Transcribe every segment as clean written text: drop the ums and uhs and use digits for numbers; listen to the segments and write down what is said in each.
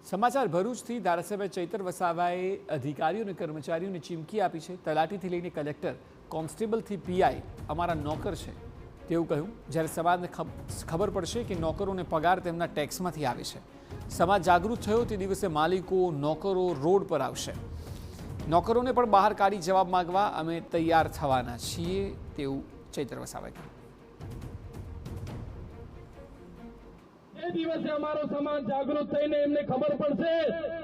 સમાચાર ભરૂચથી ધારાસભ્ય ચૈતર વસાવાએ અધિકારીઓ અને કર્મચારીઓને ચીમકી આપી છે। તલાટીથી લઈને કલેક્ટર, કોન્સ્ટેબલથી પીઆઈ અમારા નોકર છે તેવું કહ્યું। જ્યારે સમાજને ખબર પડશે કે નોકરોને પગાર તેમના ટેક્સમાંથી આવે છે, સમાજ જાગૃત થયો તે દિવસે માલિકો, નોકરો રોડ પર આવશે। નોકરોને પણ બહાર કાઢી જવાબ માંગવા અમે તૈયાર થવાના છીએ તેવું ચૈતર વસાવાએ કહ્યું। એ દિવસે અમારો સમાજ જાગૃત થઈને એમને ખબર પડશે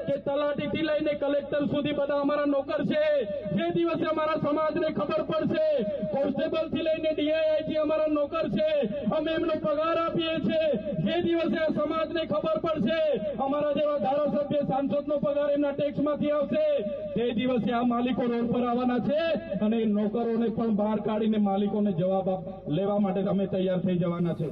કે તલાટીથી લઈને કલેક્ટર સુધી બધા અમારા નોકર છે। જે દિવસે અમારા સમાજને ખબર પડશે કોન્સ્ટેબલથી લઈને ડીઆઈજી અમારા નોકર છે, અમે એમનો પગાર આપીએ છીએ। જે દિવસે આ સમાજને ખબર પડશે અમારા જેવા ધારાસભ્ય, સાંસદનો પગાર એમના ટેક્સમાંથી આવશે, તે દિવસે આ માલિકો રોડ પર આવવાના છે અને નોકરોને પણ બહાર કાઢીને માલિકોને જવાબ લેવા માટે અમે તૈયાર થઈ જવાના છે।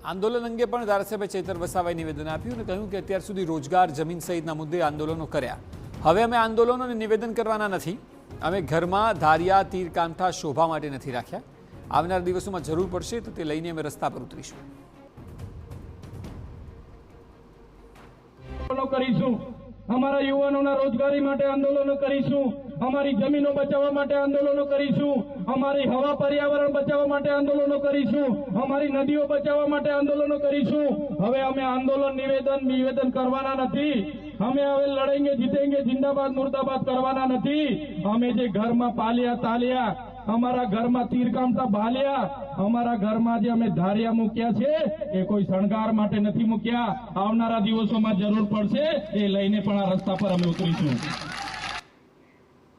આંદોલન અંગે પણ ધારાસભ્ય ચૈતર વસાવાએ નિવેદન આપ્યું અને કહ્યું કે અત્યાર સુધી રોજગાર, જમીન સહિતના મુદ્દે આંદોલનો કર્યા, હવે અમે આંદોલનોને નિવેદન કરવાના નથી। અમે ઘરમાં ધારિયા, તીર, કાંઠા શોભા માટે નથી રાખ્યા। આવનાર દિવસોમાં જરૂર પડશે તો તે લઈને અમે રસ્તા પર ઉતરીશું। અમારા યુવાનોના રોજગારી માટે આંદોલનો કરીશું, અમારી જમીનો બચાવવા માટે આંદોલનો કરીશું, અમારી હવા પર્યાવરણ બચાવવા માટે આંદોલનો કરીશું, અમારી નદીઓ બચાવવા માટે આંદોલનો કરીશું। હવે અમે આંદોલન નિવેદન કરવાના નથી। અમે હવે લડેંગે, જીતેંગે, જિંદાબાદ મુર્દાબાદ કરવાના નથી। અમે જે ઘરમાં પાલ્યા તાલ્યા, અમારા ઘરમાં તીરકામતા ભાલ્યા, અમારા ઘરમાં જે અમે ધારિયા મૂક્યા છે એ કોઈ શણગાર માટે નથી મૂક્યા। આવનારા દિવસોમાં જરૂર પડશે એ લઈને પણ આ રસ્તા પર અમે ઉતરીશું।